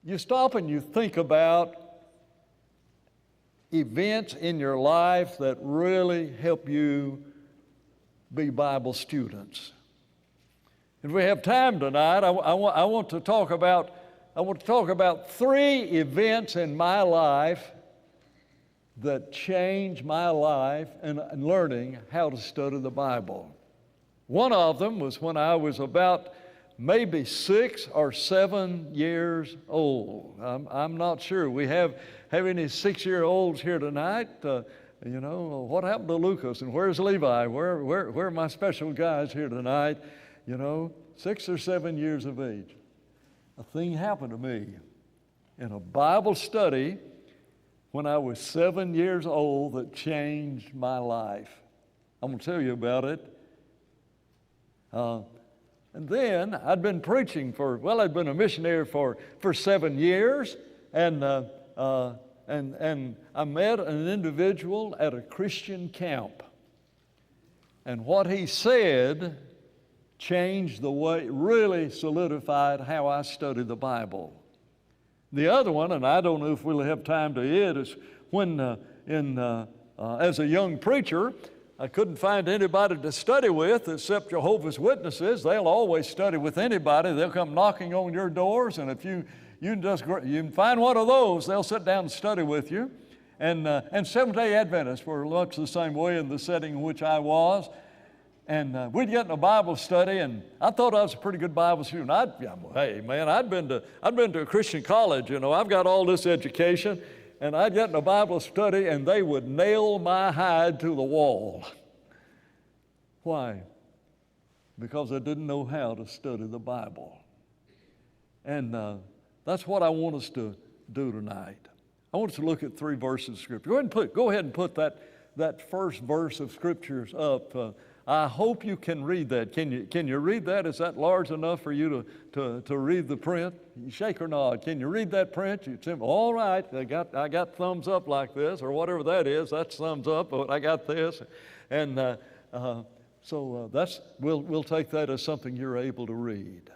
you stop and you think about events in your life that really help you be Bible students. If we have time tonight, I want to talk about 3 events in my life that changed my life in learning how to study the Bible. One of them was when I was about maybe 6 or 7 years old. I'm not sure. We have any 6-year-olds here tonight? What happened to Lucas and where's Levi? Where are my special guys here tonight? 6 or 7 years of age. A thing happened to me in a Bible study when I was 7 years old that changed my life. I'm going to tell you about it. And then I'd been preaching I'd been a missionary for 7 years, and I met an individual at a Christian camp. And what he said changed the way, really solidified how I studied the Bible. The other one, and I don't know if we'll have time to it, is when as a young preacher, I couldn't find anybody to study with except Jehovah's Witnesses. They'll always study with anybody. They'll come knocking on your doors, and if you can find one of those, they'll sit down and study with you. And Seventh-day Adventists were much the same way in the setting in which I was. And we'd get in a Bible study, and I thought I was a pretty good Bible student. I'd been to a Christian college. I've got all this education, and I'd get in a Bible study, and they would nail my hide to the wall. Why? Because I didn't know how to study the Bible. And that's what I want us to do tonight. I want us to look at 3 verses of Scripture. Go ahead and put that first verse of Scriptures up. I hope you can read that. Can you read that? Is that large enough for you to read the print? You shake or nod. Can you read that print? You say, all right, I got thumbs up like this, or whatever that is. That's thumbs up, but I got this. And so we'll take that as something you're able to read.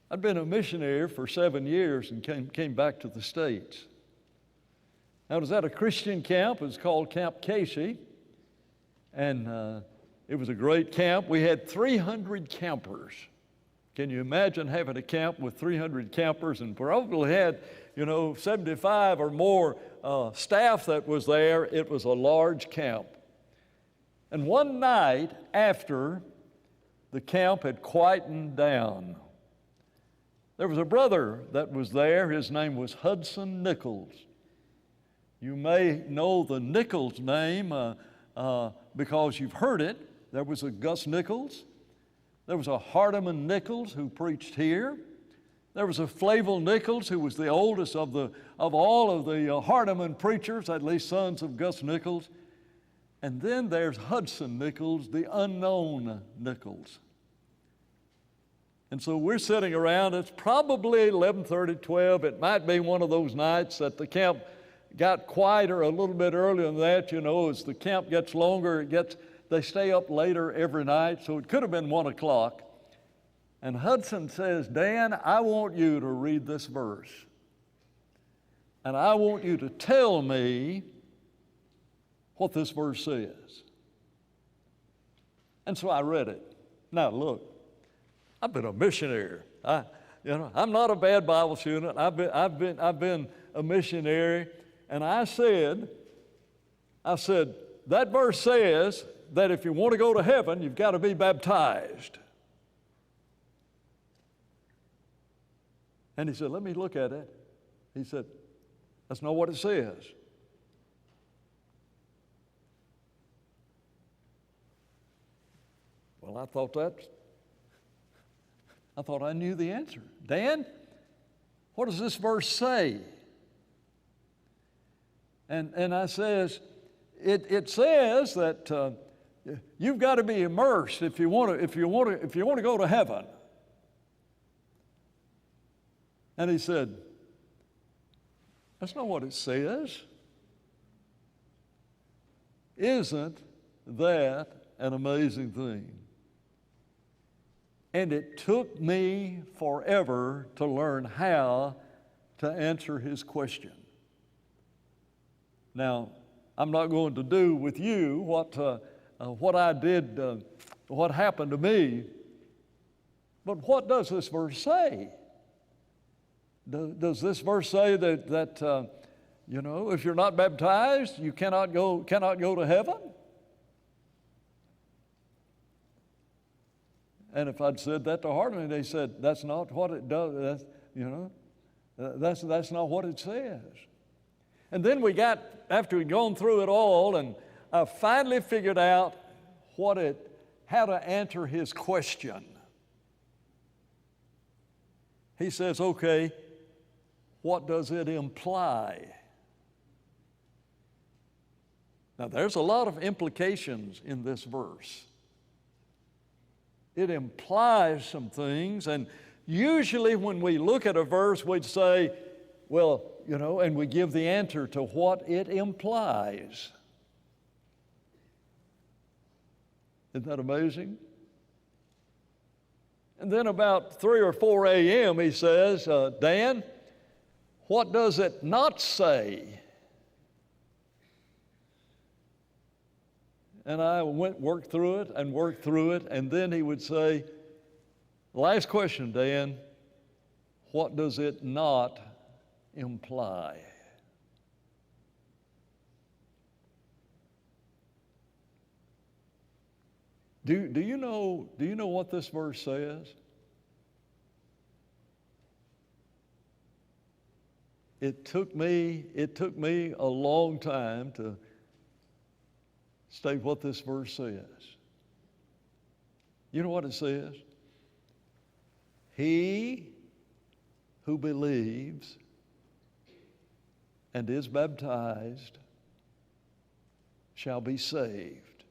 I'd been a missionary for 7 years and came back to the States. I was at a Christian camp. It was called Camp Casey. And it was a great camp. We had 300 campers. Can you imagine having a camp with 300 campers, and probably had, 75 or more staff that was there? It was a large camp. And one night after the camp had quietened down, there was a brother that was there. His name was Hudson Nichols. You may know the Nichols name because you've heard it. There was a Gus Nichols. There was a Hardeman Nichols who preached here. There was a Flavel Nichols who was the oldest of all of the Hardeman preachers, at least sons of Gus Nichols. And then there's Hudson Nichols, the unknown Nichols. And so we're sitting around. It's probably 11:30, 12. It might be one of those nights that the camp got quieter a little bit earlier than that. As the camp gets longer, they stay up later every night. So it could have been 1 o'clock. And Hudson says, Dan, I want you to read this verse. And I want you to tell me what this verse says. And so I read it. Now look, I've been a missionary. I'm not a bad Bible student. I've been a missionary. And I said, that verse says that if you want to go to heaven, you've got to be baptized. And he said, let me look at it. He said, that's not what it says. Well, I thought I knew the answer. Dan, what does this verse say? And I says, it says that you've got to be immersed if you want to go to heaven. And he said, that's not what it says. Isn't that an amazing thing? And it took me forever to learn how to answer his question. Now, I'm not going to do with you what I did, what happened to me, but what does this verse say? Does this verse say that if you're not baptized, you cannot go to heaven? And if I'd said that to Harlan, they said, that's not what it does. That's not what it says. And then after we'd gone through it all, and I finally figured out how to answer his question. He says, okay, what does it imply? Now, there's a lot of implications in this verse. It implies some things, and usually when we look at a verse, we'd say, well, and we give the answer to what it implies. Isn't that amazing? And then about 3 or 4 a.m., he says, Dan, what does it not say? And I worked through it, and then he would say, last question, Dan, what does it not imply? Do you know what this verse says? It took me a long time to state what this verse says. You know what it says? He who believes and is baptized shall be saved.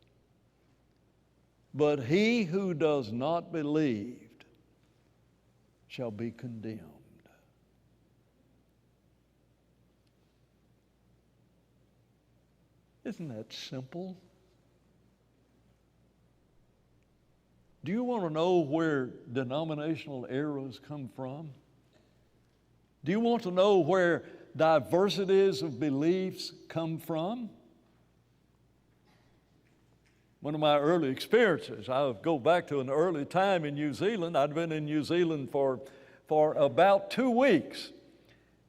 But he who does not believe shall be condemned. Isn't that simple? Do you want to know where denominational errors come from? Do you want to know where diversities of beliefs come from? One of my early experiences, I'll go back to an early time in New Zealand. I'd been in New Zealand for about 2 weeks.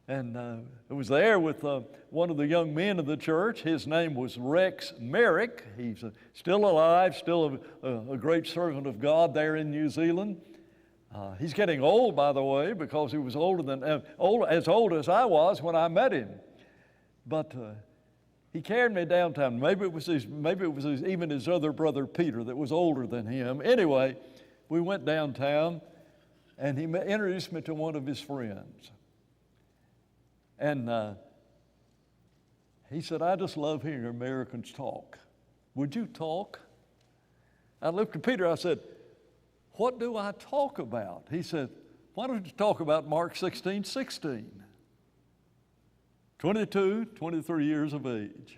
And I was there with one of the young men of the church. His name was Rex Merrick. He's still alive, still a great servant of God there in New Zealand. He's getting old, by the way, because he was as old as I was when I met him. But he carried me downtown. Maybe it was even his other brother Peter that was older than him. Anyway, we went downtown, and he introduced me to one of his friends. And he said, I just love hearing Americans talk. Would you talk? I looked at Peter, I said, what do I talk about? He said, why don't you talk about Mark 16:16? 22, 23 years of age.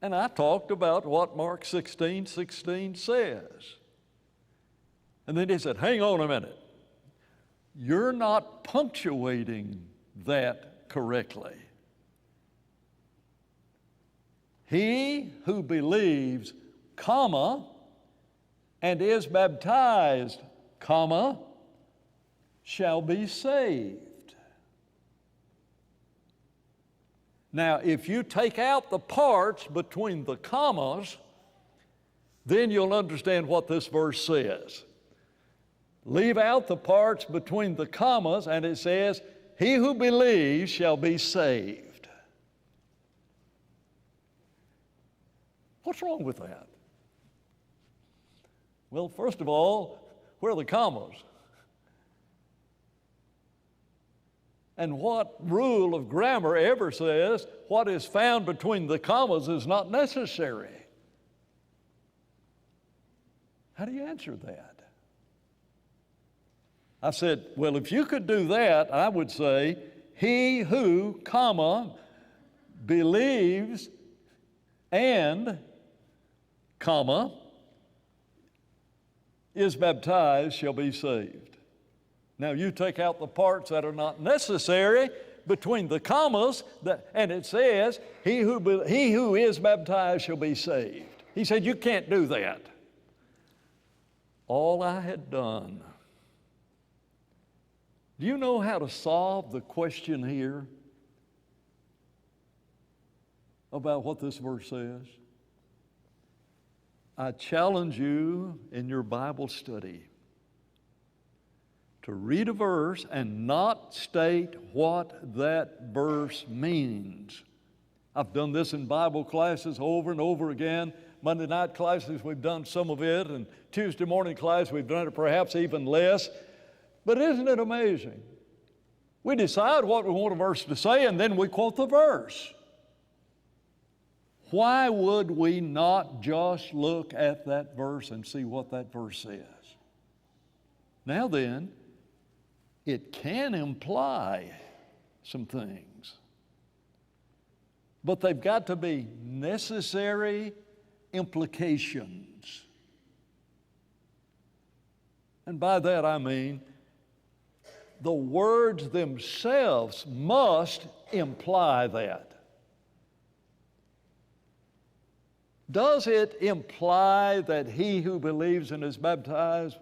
And I talked about what Mark 16:16 says. And then he said, hang on a minute. You're not punctuating that correctly. He who believes, comma, and is baptized, comma, shall be saved. Now, if you take out the parts between the commas, then you'll understand what this verse says. Leave out the parts between the commas, and it says, he who believes shall be saved. What's wrong with that? Well, first of all, where are the commas? And what rule of grammar ever says what is found between the commas is not necessary? How do you answer that? I said, well, if you could do that, I would say, he who, comma, believes and, comma, is baptized shall be saved. Now you take out the parts that are not necessary between the commas, and it says, he who is baptized shall be saved. He said, you can't do that. All I had done. Do you know how to solve the question here about what this verse says? I challenge you in your Bible study to read a verse and not state what that verse means. I've done this in Bible classes over and over again. Monday night classes, we've done some of it, and Tuesday morning class, we've done it perhaps even less. But isn't it amazing? We decide what we want a verse to say, and then we quote the verse. Why would we not just look at that verse and see what that verse says? Now then, it can imply some things, but they've got to be necessary implications. And by that I mean the words themselves must imply that. Does it imply that he who believes and is baptized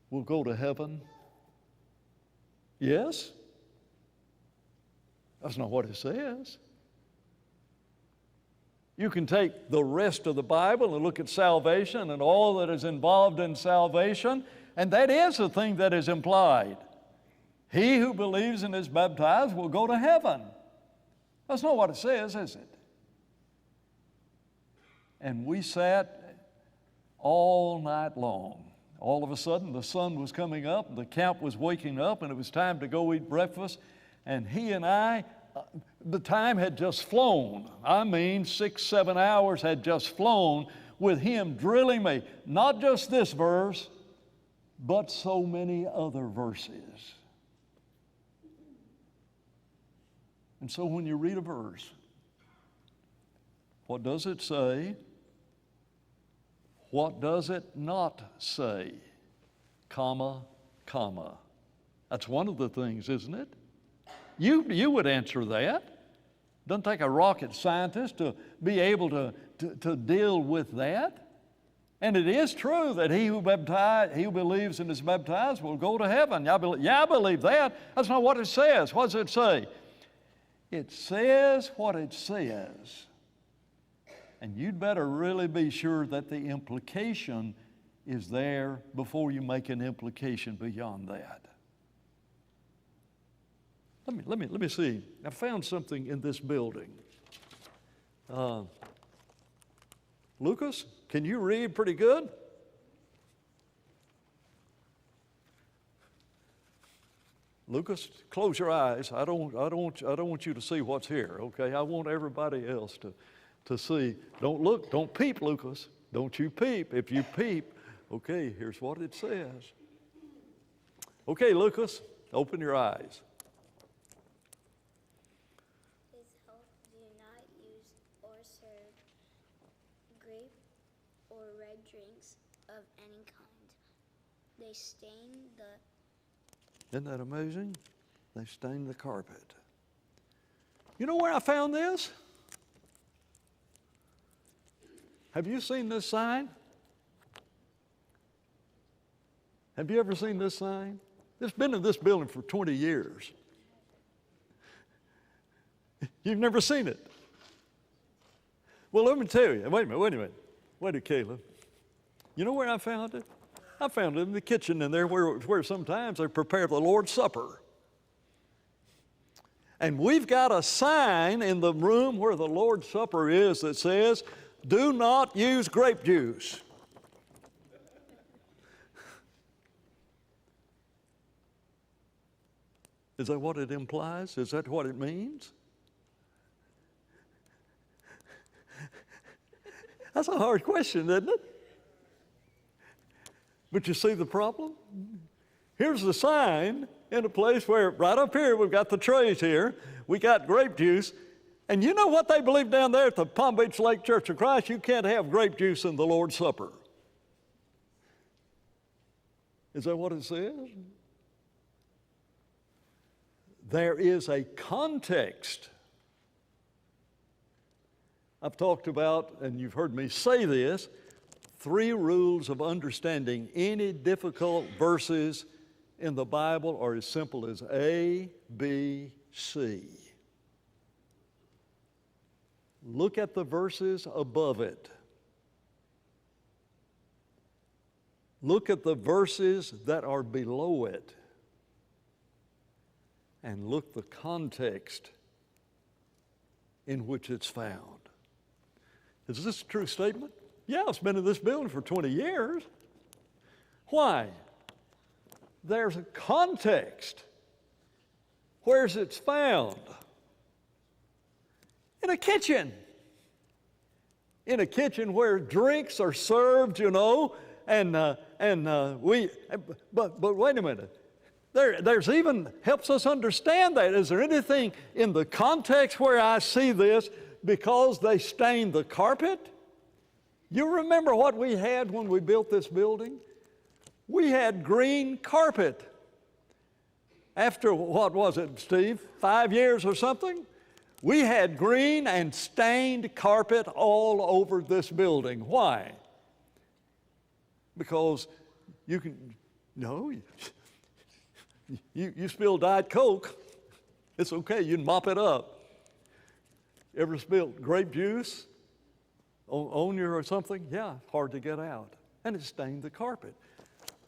will go to heaven? Yes. That's not what it says. You can take the rest of the Bible and look at salvation and all that is involved in salvation, and that is the thing that is implied. He who believes and is baptized will go to heaven. That's not what it says, is it? And we sat all night long. All of a sudden, the sun was coming up, the camp was waking up, and it was time to go eat breakfast. And he and I, the time had just flown. I mean, 6-7 hours had just flown with him drilling me, not just this verse, but so many other verses. And so when you read a verse, what does it say? What does it not say? Comma, comma. That's one of the things, isn't it? You would answer that. Doesn't take a rocket scientist to be able to deal with that. And it is true that he who believes and is baptized will go to heaven. I believe that. That's not what it says. What does it say? It says what it says. And you'd better really be sure that the implication is there before you make an implication beyond that. Let me see. I found something in this building. Lucas, can you read pretty good? Lucas, close your eyes. I don't want you to see what's here, okay? I want everybody else to see. Don't look, don't peep, Lucas. Don't you peep. If you peep, okay, here's what it says. Okay, Lucas, open your eyes. Please help, do not use or serve grape or red drinks of any kind. They stain the... Isn't that amazing? They stain the carpet. You know where I found this? Have you seen this sign? Have you ever seen this sign? It's been in this building for 20 years. You've never seen it? Well, let me tell you. Wait a minute, Caleb. You know where I found it? I found it in the kitchen in there where sometimes they prepare the Lord's Supper. And we've got a sign in the room where the Lord's Supper is that says, "Do not use grape juice." Is that what it implies? Is that what it means? That's a hard question, isn't it? But you see the problem? Here's the sign in a place where, right up here, we've got the trays here. We got grape juice. And you know what they believe down there at the Palm Beach Lake Church of Christ? You can't have grape juice in the Lord's Supper. Is that what it says? There is a context. I've talked about, and you've heard me say this, 3 rules of understanding any difficult verses in the Bible are as simple as A, B, C. Look at the verses above it. Look at the verses that are below it. And look the context in which it's found. Is this a true statement? Yeah, I've been in this building for 20 years. Why? There's a context. Where's it found? In a kitchen. In a kitchen where drinks are served, you know, but wait a minute. There's even helps us understand that. Is there anything in the context where I see this because they stained the carpet? You remember what we had when we built this building? We had green carpet. After, what was it, Steve, 5 years or something? We had green and stained carpet all over this building. Why? Because you can, no, you spill Diet Coke, it's okay, you can mop it up. Ever spilled grape juice on you or something? Yeah, hard to get out. And it stained the carpet.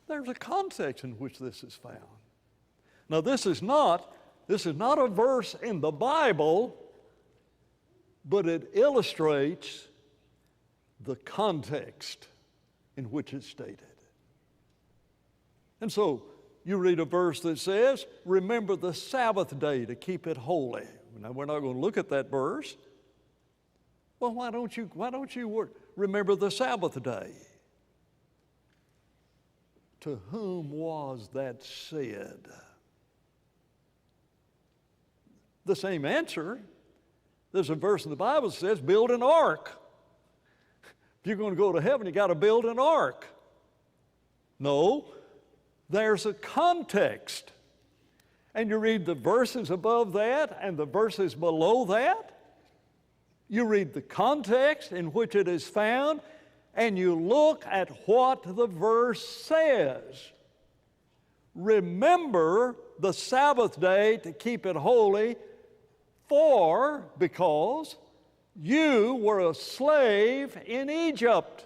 There's a context in which this is found. Now this is not a verse in the Bible, but it illustrates the context in which it's stated. And so you read a verse that says, remember the Sabbath day to keep it holy. Now we're not going to look at that verse. Well, why don't you remember the Sabbath day? To whom was that said? The same answer. There's a verse in the Bible that says, build an ark. If you're going to go to heaven, you got to build an ark. No, there's a context. And you read the verses above that and the verses below that. You read the context in which it is found, and you look at what the verse says. Remember the Sabbath day to keep it holy, because you were a slave in Egypt.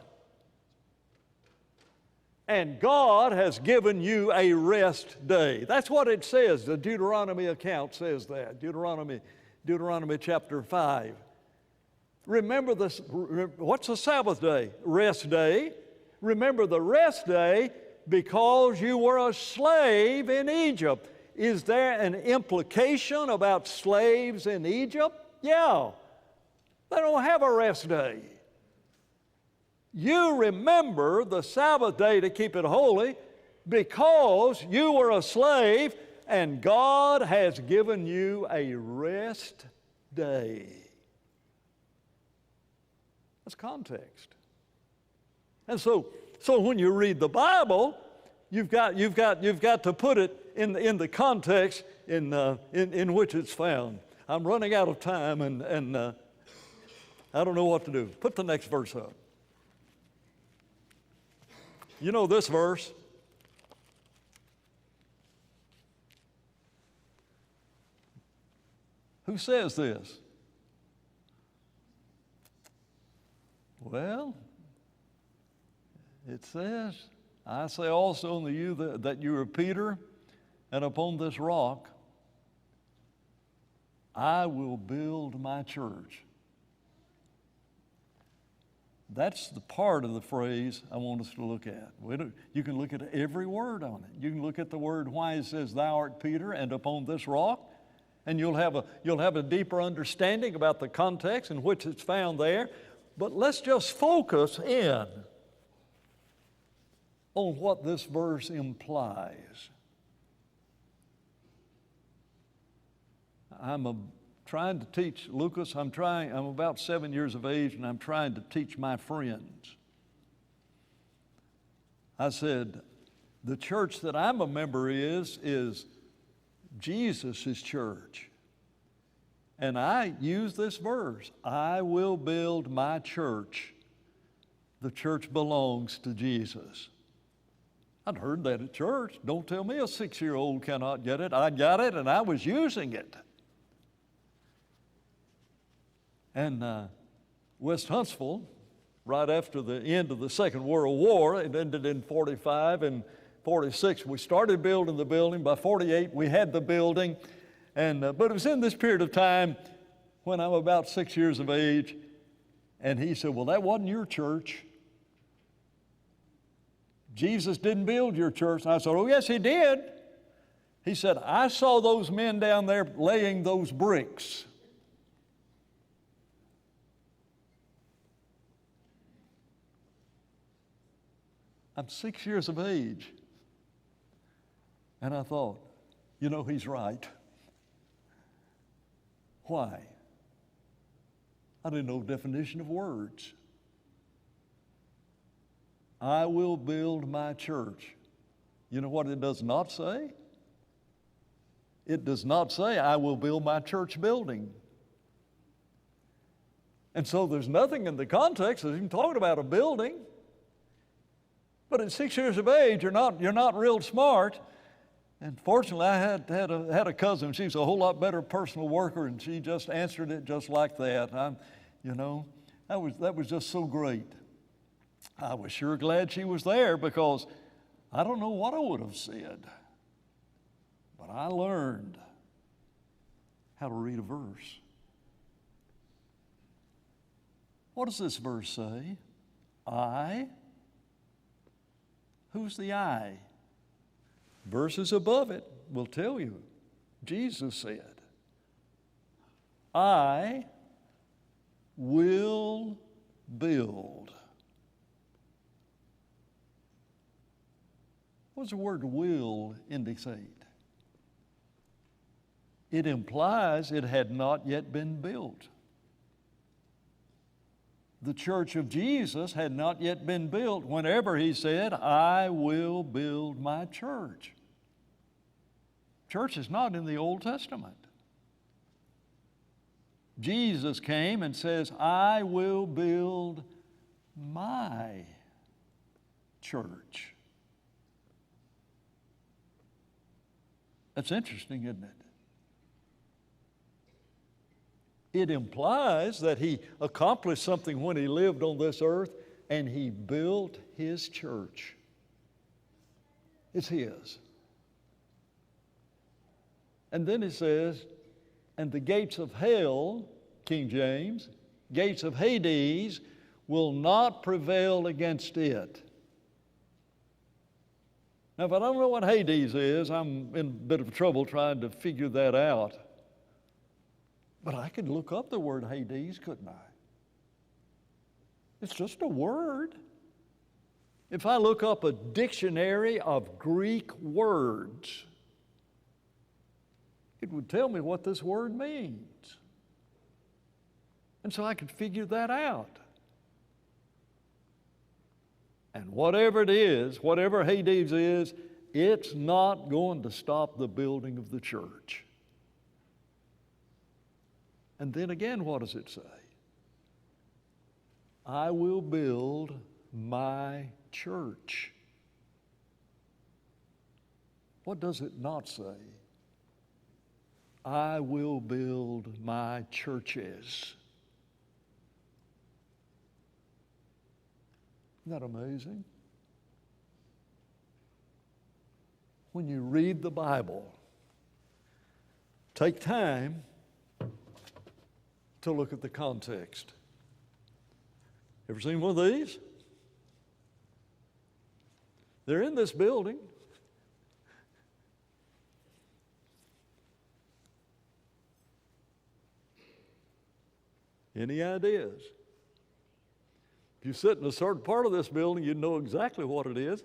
And God has given you a rest day. That's what it says. The Deuteronomy account says that. Deuteronomy chapter 5. Remember this. What's the Sabbath day? Rest day. Remember the rest day because you were a slave in Egypt. Is there an implication about slaves in Egypt? Yeah. They don't have a rest day. You remember the Sabbath day to keep it holy because you were a slave and God has given you a rest day. That's context. And so when you read the Bible, you've got to put it in the context in which it's found. I'm running out of time, and I don't know what to do. Put the next verse up. You know this verse. Who says this? Well, it says, I say also unto you that you are Peter, and upon this rock I will build my church. That's the part of the phrase I want us to look at. You can look at every word on it. You can look at the word why it says, thou art Peter, and upon this rock, and you'll have a deeper understanding about the context in which it's found there. But let's just focus in on what this verse implies. I'm trying to teach Lucas. I'm about 7 years of age, and I'm trying to teach my friends. I said, The church that I'm a member is Jesus' church. And I use this verse, I will build my church. The church belongs to Jesus. I'd heard that at church. Don't tell me a 6-year-old cannot get it. I got it and I was using it. And West Huntsville, right after the end of the Second World War, it ended in 45 and 46. We started building the building. By 48, we had the building. But it was in this period of time when I'm about 6 years of age. And he said, well, that wasn't your church. Jesus didn't build your church. And I said, oh, yes, he did. He said, I saw those men down there laying those bricks. I'm 6 years of age. And I thought, you know, he's right. Why? I didn't know the definition of words. I will build my church. You know what it does not say? It does not say, I will build my church building. And so there's nothing in the context that's even talking about a building. But at 6 years of age, you're not real smart. And fortunately, I had a cousin. She's a whole lot better personal worker, and she just answered it just like that. That was just so great. I was sure glad she was there because I don't know what I would have said. But I learned how to read a verse. What does this verse say? I. Who's the I? Verses above it will tell you. Jesus said, I will build. What does the word will indicate? It implies it had not yet been built. The church of Jesus had not yet been built whenever he said, I will build my church. Church is not in the Old Testament. Jesus came and says, I will build my church. That's interesting, isn't it? It implies that he accomplished something when he lived on this earth, and he built his church. It's his. And then it says, and the gates of hell, King James, gates of Hades, will not prevail against it. Now, if I don't know what Hades is, I'm in a bit of trouble trying to figure that out. But I could look up the word Hades, couldn't I? It's just a word. If I look up a dictionary of Greek words, it would tell me what this word means. And so I could figure that out. And whatever it is, whatever Hades is, it's not going to stop the building of the church. And then again, what does it say? I will build my church. What does it not say? I will build my churches. Isn't that amazing? When you read the Bible, take time to look at the context. Ever seen one of these? They're in this building. Any ideas? If you sit in a certain part of this building, you'd know exactly what it is.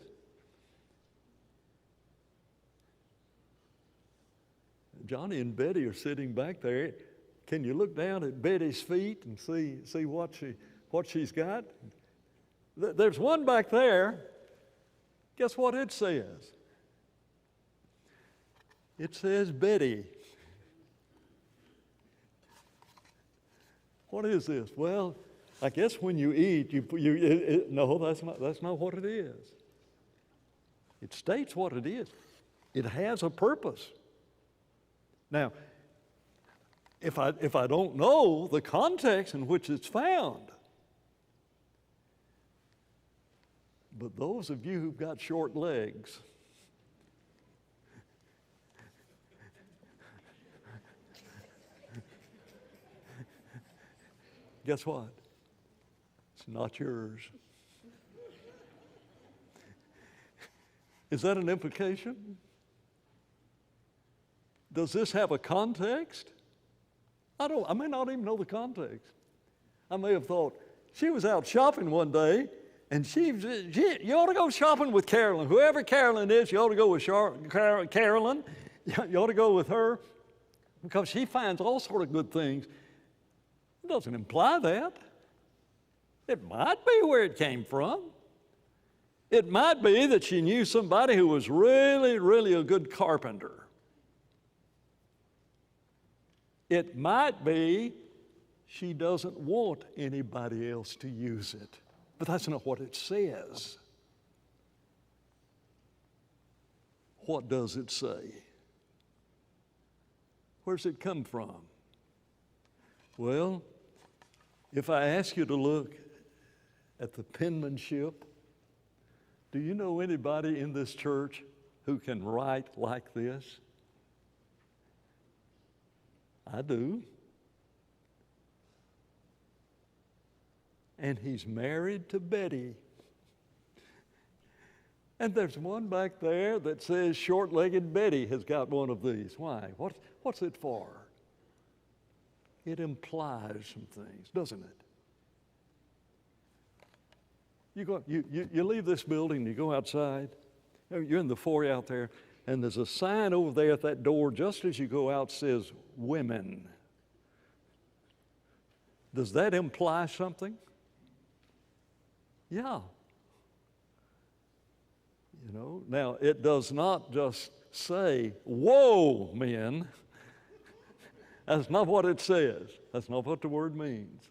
Johnny and Betty are sitting back there. Can you look down at Betty's feet and see what she's got? There's one back there Guess what it says? It says Betty. What is this? Well, I guess when you eat, no, that's not what it is. It states what it is. It has a purpose. Now, if I don't know the context in which it's found, but those of you who've got short legs, guess what? It's not yours. Is that an implication? Does this have a context? I may not even know the context. I may have thought, she was out shopping one day, and you ought to go shopping with Carolyn. Whoever Carolyn is, you ought to go with Carolyn. You ought to go with her, because she finds all sort of good things. It doesn't imply that. It might be where it came from. It might be that she knew somebody who was really, really a good carpenter. It might be she doesn't want anybody else to use it. But that's not what it says. What does it say? Where's it come from? Well, if I ask you to look at the penmanship, do you know anybody in this church who can write like this? I do. And he's married to Betty. And there's one back there that says short-legged Betty has got one of these. Why? What's it for? It implies some things, doesn't it? You leave this building, you go outside, you're in the foyer out there, and there's a sign over there at that door just as you go out says women. Does that imply something? Yeah. You know, now it does not just say, whoa, men. That's not what it says. That's not what the word means.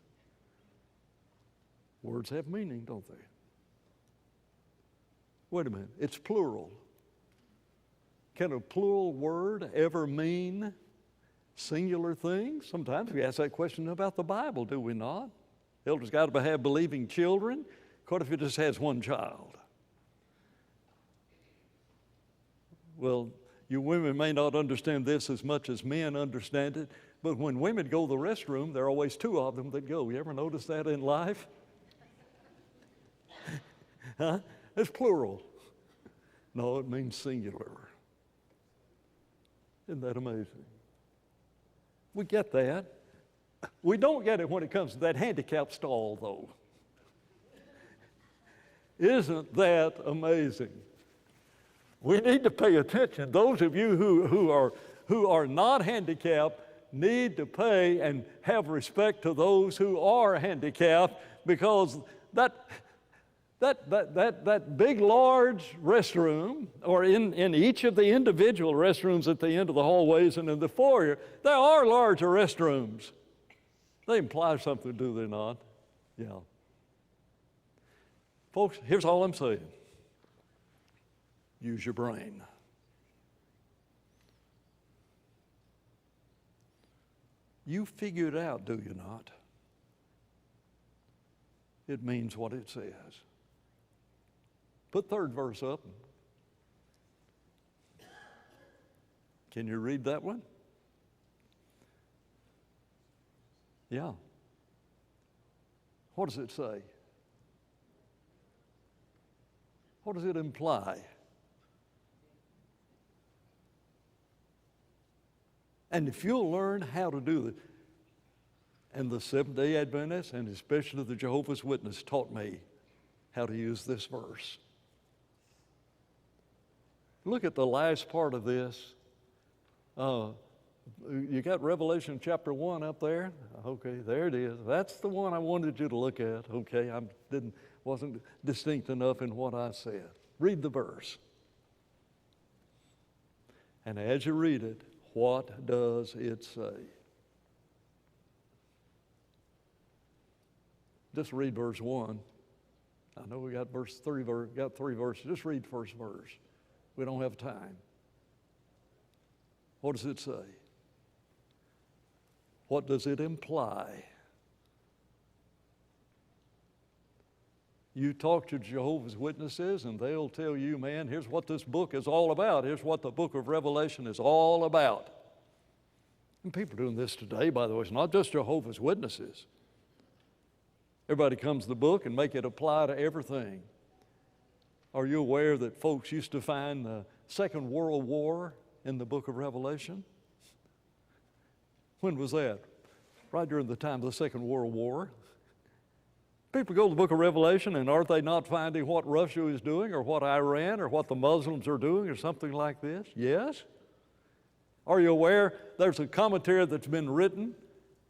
Words have meaning, don't they? Wait a minute, it's plural. Can a plural word ever mean singular things? Sometimes we ask that question about the Bible, do we not? Elders got to have believing children. What if it just has one child? Well, you women may not understand this as much as men understand it, but when women go to the restroom, there are always two of them that go. You ever notice that in life? Huh? It's plural. No, it means singular. Isn't that amazing? We get that. We don't get it when it comes to that handicap stall, though. Isn't that amazing? We need to pay attention. Those of you who are not handicapped need to pay and have respect to those who are handicapped, because that big, large restroom, or in each of the individual restrooms at the end of the hallways and in the foyer, there are larger restrooms. They imply something, do they not? Yeah. Folks, here's all I'm saying. Use your brain. You figure it out, do you not? It means what it says. Put third verse up. Can you read that one? Yeah. What does it say? What does it imply? And if you'll learn how to do it, and the Seventh-day Adventists, and especially the Jehovah's Witnesses, taught me how to use this verse. Look at the last part of this. You got Revelation chapter 1 up there? Okay, there it is. That's the one I wanted you to look at. Okay, wasn't distinct enough in what I said. Read the verse. And as you read it, what does it say? Just read verse 1. I know we got three verses. Just read the first verse. We don't have time. What does it say? What does it imply? You talk to Jehovah's Witnesses and they'll tell you, man, here's what this book is all about. Here's what the book of Revelation is all about. And people are doing this today, by the way. It's not just Jehovah's Witnesses. Everybody comes to the book and make it apply to everything. Are you aware that folks used to find the Second World War in the book of Revelation? When was that? Right during the time of the Second World War. People go to the book of Revelation and aren't they not finding what Russia is doing or what Iran or what the Muslims are doing or something like this? Yes. Are you aware there's a commentary that's been written,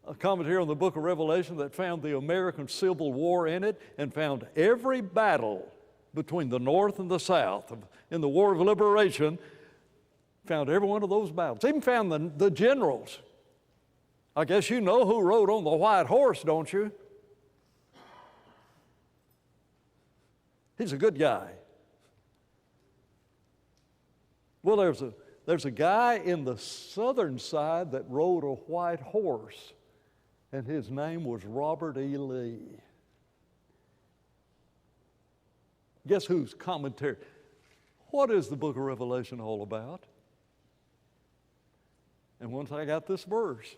a commentary on the book of Revelation that found the American Civil War in it and found every battle between the North and the South in the War of Liberation, found every one of those battles. Even found the generals. I guess you know who rode on the white horse, don't you? He's a good guy. Well, there's a guy in the southern side that rode a white horse, and his name was Robert E. Lee. Guess whose commentary? What is the book of Revelation all about? And once I got this verse,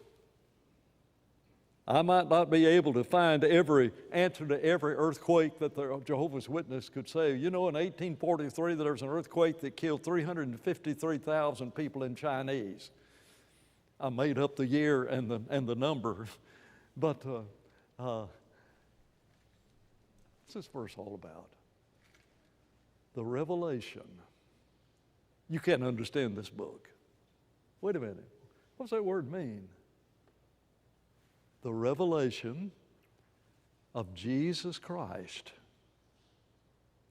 I might not be able to find every answer to every earthquake that the Jehovah's Witness could say. You know, in 1843, there was an earthquake that killed 353,000 people in Chinese. I made up the year and the number. But what's this verse all about? The revelation. You can't understand this book. Wait a minute. What's that word mean? The revelation of Jesus Christ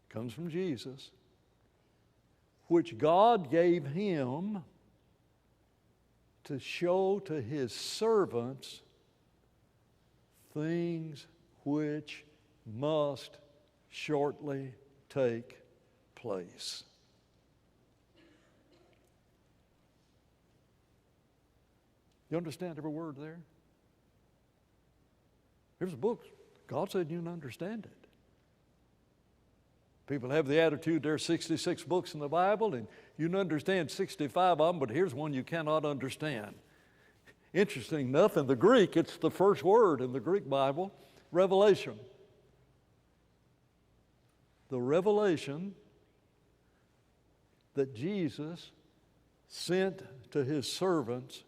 comes from Jesus, which God gave him to show to his servants things which must shortly take place. You understand every word there? Here's a book. God said you can understand it. People have the attitude there are 66 books in the Bible and you can understand 65 of them, but here's one you cannot understand. Interesting enough, in the Greek, it's the first word in the Greek Bible, revelation. The revelation that Jesus sent to his servants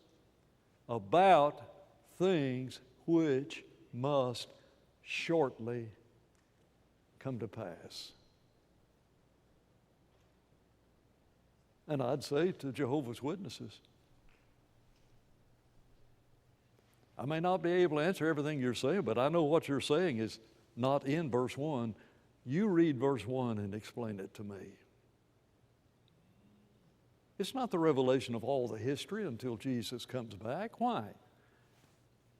about things which must shortly come to pass. And I'd say to Jehovah's Witnesses, I may not be able to answer everything you're saying, but I know what you're saying is not in verse 1. You read verse 1 and explain it to me. It's not the revelation of all the history until Jesus comes back. Why?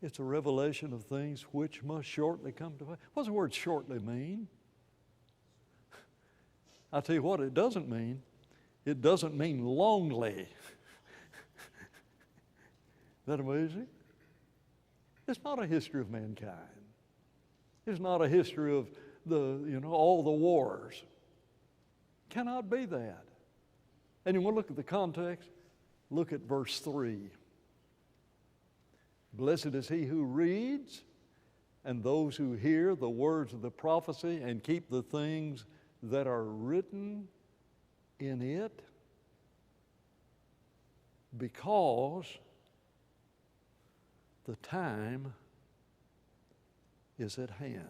It's a revelation of things which must shortly come to pass. What does the word shortly mean? I'll tell you what it doesn't mean. It doesn't mean longly. Is that amazing? It's not a history of mankind. It's not a history of all the wars. Cannot be that. And you want to look at the context? Look at verse 3. Blessed is he who reads and those who hear the words of the prophecy and keep the things that are written in it, because the time is at hand.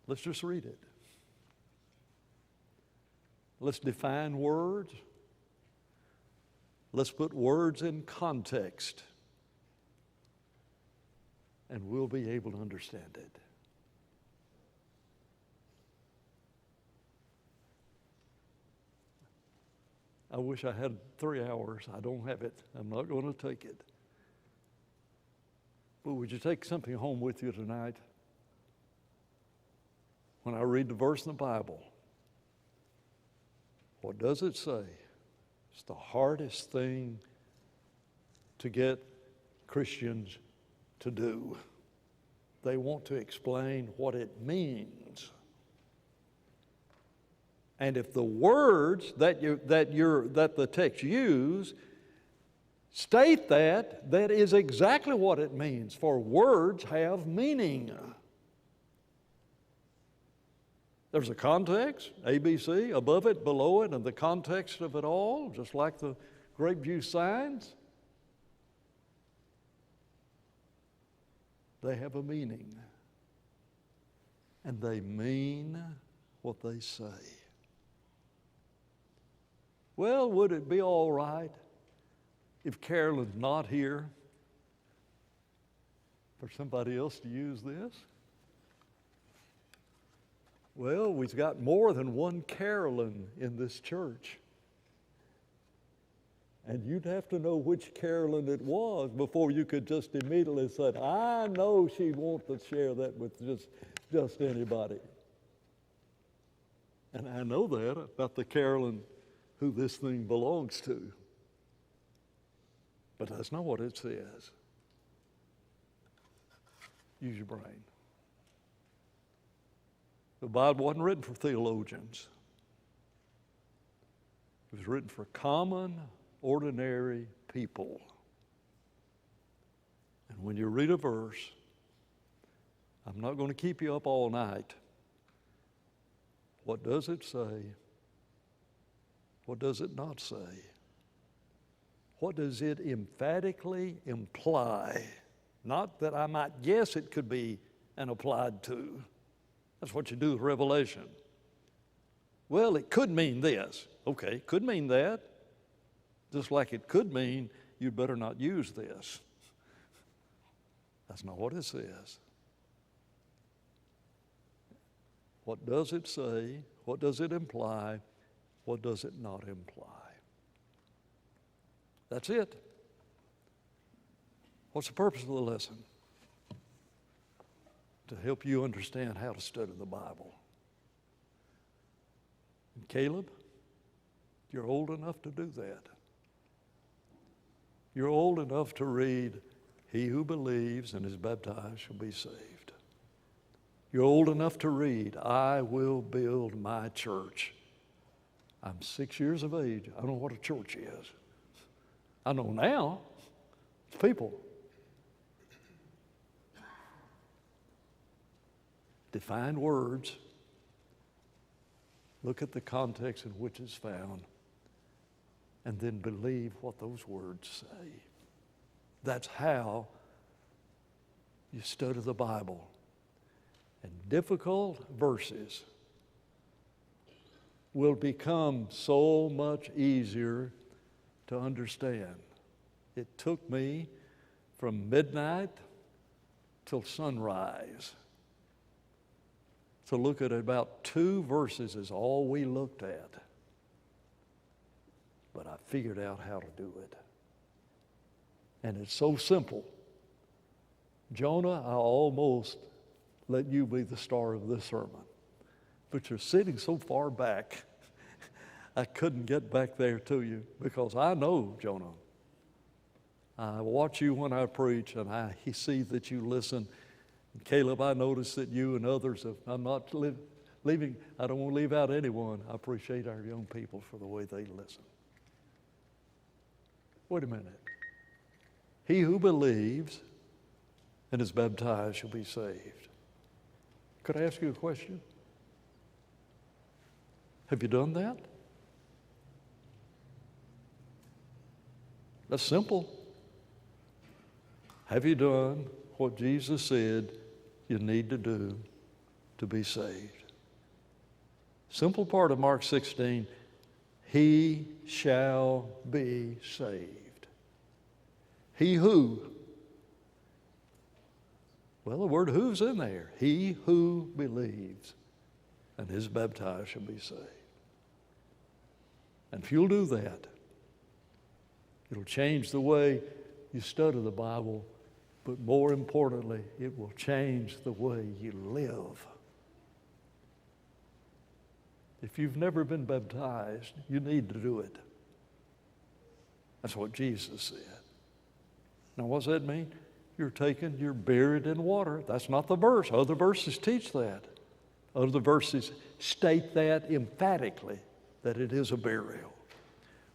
Let's just read it. Let's define words. Let's put words in context. and we'll be able to understand it. I wish I had 3 hours. I don't have it. I'm not going to take it. But would you take something home with you tonight? When I read the verse in the Bible, what does it say? It's the hardest thing to get Christians to do. They want to explain what it means. And if the words that the text use state that, that is exactly what it means, for words have meaning. There's a context, ABC, above it, below it, and the context of it all, just like the grape juice signs. They have a meaning. And they mean what they say. Well, would it be all right if Carolyn's not here for somebody else to use this? Well, we've got more than one Carolyn in this church. And you'd have to know which Carolyn it was before you could just immediately say, I know she wants to share that with just anybody. And I know that about the Carolyn who this thing belongs to. But that's not what it says. Use your brain. The Bible wasn't written for theologians. It was written for common, ordinary people. And when you read a verse, I'm not going to keep you up all night. What does it say? What does it not say? What does it emphatically imply? Not that I might guess it could be and applied to. That's what you do with Revelation. Well, it could mean this. Okay, could mean that. Just like it could mean you'd better not use this. That's not what it says. What does it say? What does it imply? What does it not imply? That's it. What's the purpose of the lesson? To help you understand how to study the Bible. And Caleb, you're old enough to do that. You're old enough to read, he who believes and is baptized shall be saved. You're old enough to read, I will build my church. I'm 6 years of age. I don't know what a church is. I know now. It's people. Define words. Look at the context in which it's found. And then believe what those words say. That's how you study the Bible. And difficult verses will become so much easier to understand. It took me from midnight till sunrise to look at about 2 verses is all we looked at. But I figured out how to do it. And it's so simple. Jonah, I almost let you be the star of this sermon. But you're sitting so far back, I couldn't get back there to you because I know, Jonah. I watch you when I preach and I see that you listen. And Caleb, I notice that you and others, I'm not leaving, I don't want to leave out anyone. I appreciate our young people for the way they listen. Wait a minute. He who believes and is baptized shall be saved. Could I ask you a question? Have you done that? That's simple. Have you done what Jesus said you need to do to be saved? Simple part of Mark 16, he shall be saved. He who Well, the word who's in there. He who believes and is baptized shall be saved. And if you'll do that, it'll change the way you study the Bible, but more importantly, it will change the way you live. If you've never been baptized, you need to do it. That's what Jesus said. Now, what does that mean? You're buried in water. That's not the verse. Other verses teach that. Other verses state that emphatically, that it is a burial.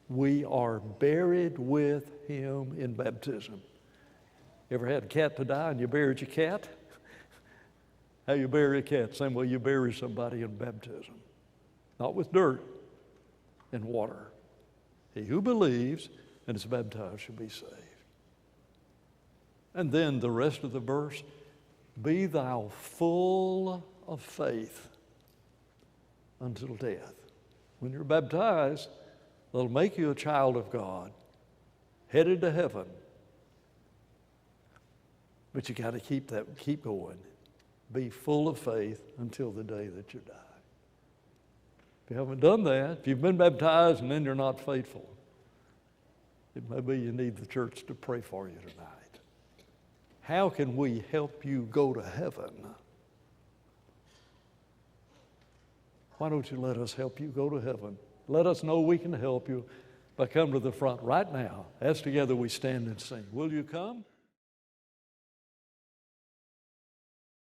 We are buried with him in baptism. You ever had a cat to die and you buried your cat? How you bury a cat? Same way you bury somebody in baptism. Not with dirt, in water. He who believes and is baptized shall be saved. And then the rest of the verse, be thou full of faith until death. When you're baptized, that'll make you a child of God, headed to heaven. But you got to keep going. Be full of faith until the day that you die. If you haven't done that, if you've been baptized and then you're not faithful, it may be you need the church to pray for you tonight. How can we help you go to heaven? Why don't you let us help you go to heaven? Let us know we can help you by coming to the front right now as together we stand and sing. Will you come?